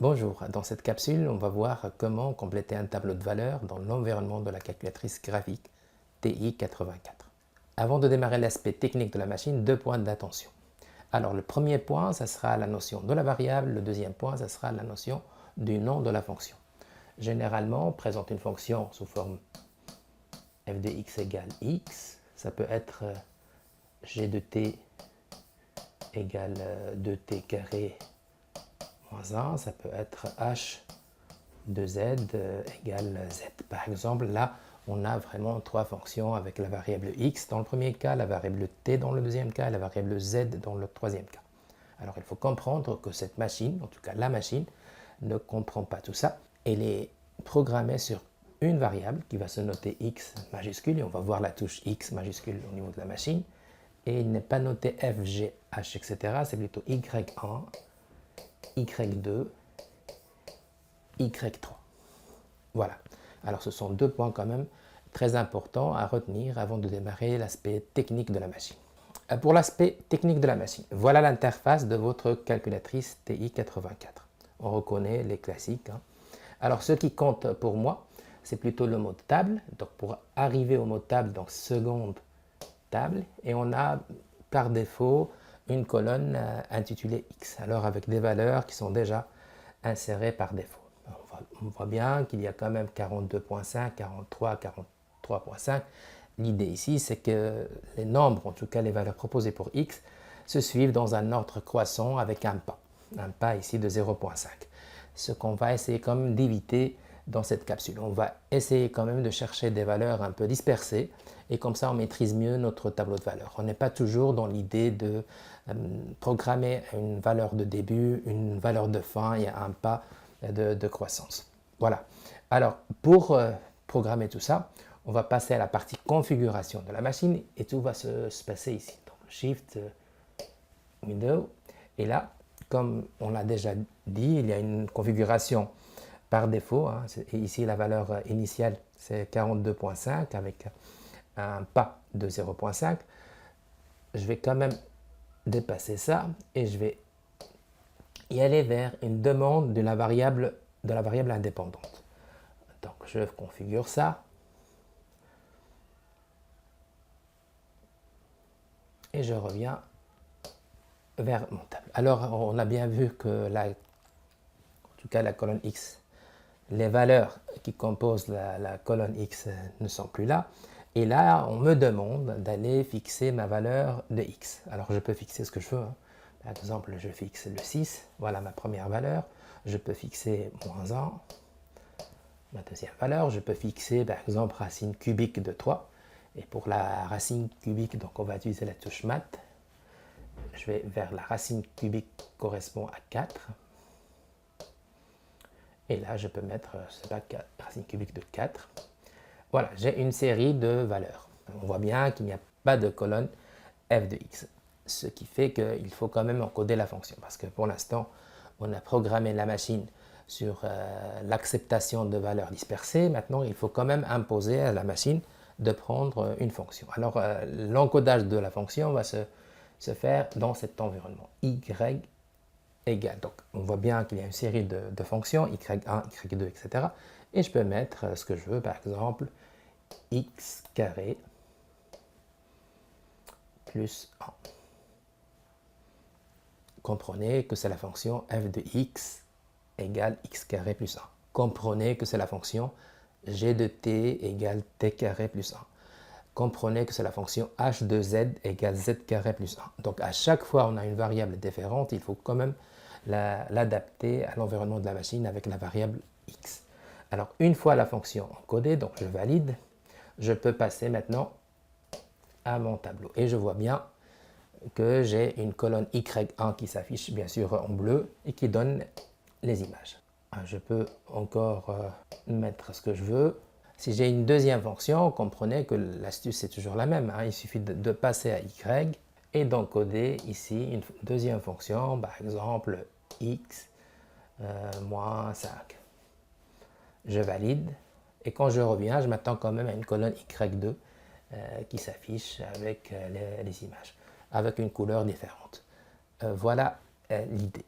Bonjour, dans cette capsule, on va voir comment compléter un tableau de valeurs dans l'environnement de la calculatrice graphique TI-84. Avant de démarrer l'aspect technique de la machine, deux points d'attention. Alors le premier point, ça sera la notion de la variable, le deuxième point, ça sera la notion du nom de la fonction. Généralement, on présente une fonction sous forme f de x égale x, ça peut être g de t égale 2t carré moins 1, ça peut être h de z égale z. Par exemple, là, on a vraiment trois fonctions avec la variable x dans le premier cas, la variable t dans le deuxième cas et la variable z dans le troisième cas. Alors, il faut comprendre que cette machine, en tout cas la machine, ne comprend pas tout ça. Elle est programmée sur une variable qui va se noter x majuscule, et on va voir la touche x majuscule au niveau de la machine. Et il n'est pas noté f, g, h, etc. C'est plutôt y1, y2, y3. Voilà. Alors ce sont deux points quand même très importants à retenir avant de démarrer l'aspect technique de la machine. Pour l'aspect technique de la machine, voilà l'interface de votre calculatrice TI-84. On reconnaît les classiques. Alors ce qui compte pour moi, c'est plutôt le mode table. Donc pour arriver au mode table, donc seconde table, et on a par défaut une colonne intitulée X, alors avec des valeurs qui sont déjà insérées par défaut. On voit bien qu'il y a quand même 42.5, 43, 43.5. L'idée ici, c'est que les nombres, en tout cas les valeurs proposées pour X, se suivent dans un ordre croissant avec un pas ici de 0.5. Ce qu'on va essayer quand même d'éviter dans cette capsule. On va essayer quand même de chercher des valeurs un peu dispersées et comme ça on maîtrise mieux notre tableau de valeurs. On n'est pas toujours dans l'idée de programmer une valeur de début, une valeur de fin et un pas de croissance. Voilà. Alors pour programmer tout ça, on va passer à la partie configuration de la machine et tout va se passer ici. Donc Shift, Windows, et là, comme on l'a déjà dit, il y a une configuration par défaut. Et ici, la valeur initiale, c'est 42.5 avec un pas de 0.5. Je vais quand même dépasser ça et je vais y aller vers une demande de la variable indépendante. Donc, je configure ça. Et je reviens vers mon table. Alors, on a bien vu que en tout cas la colonne X, les valeurs qui composent la colonne X ne sont plus là. Et là, on me demande d'aller fixer ma valeur de X. Alors, je peux fixer ce que je veux. Par exemple, je fixe le 6. Voilà ma première valeur. Je peux fixer moins 1. Ma deuxième valeur. Je peux fixer, par exemple, racine cubique de 3. Et pour la racine cubique, donc on va utiliser la touche Math. Je vais vers la racine cubique correspond à 4. Et là, je peux mettre, je sais pas, racine cubique de 4. Voilà, j'ai une série de valeurs. On voit bien qu'il n'y a pas de colonne f de x. Ce qui fait qu'il faut quand même encoder la fonction. Parce que pour l'instant, on a programmé la machine sur l'acceptation de valeurs dispersées. Maintenant, il faut quand même imposer à la machine de prendre une fonction. Alors, l'encodage de la fonction va se faire dans cet environnement. Y égale. Donc, on voit bien qu'il y a une série de fonctions, y1, y2, etc. Et je peux mettre ce que je veux, par exemple, x carré plus 1. Comprenez que c'est la fonction f de x égale x carré plus 1. Comprenez que c'est la fonction g de t égale t carré plus 1. Comprenez que c'est la fonction h de z égale z carré plus 1. Donc à chaque fois on a une variable différente, il faut quand même l'adapter à l'environnement de la machine avec la variable x. Alors une fois la fonction encodée, donc je valide, je peux passer maintenant à mon tableau. Et je vois bien que j'ai une colonne Y1 qui s'affiche bien sûr en bleu et qui donne les images. Je peux encore mettre ce que je veux. Si j'ai une deuxième fonction, comprenez que l'astuce est toujours la même. Il suffit de passer à Y et d'encoder ici une deuxième fonction, par exemple x moins 5. Je valide et quand je reviens, je m'attends quand même à une colonne Y2 qui s'affiche avec les images, avec une couleur différente. Voilà l'idée.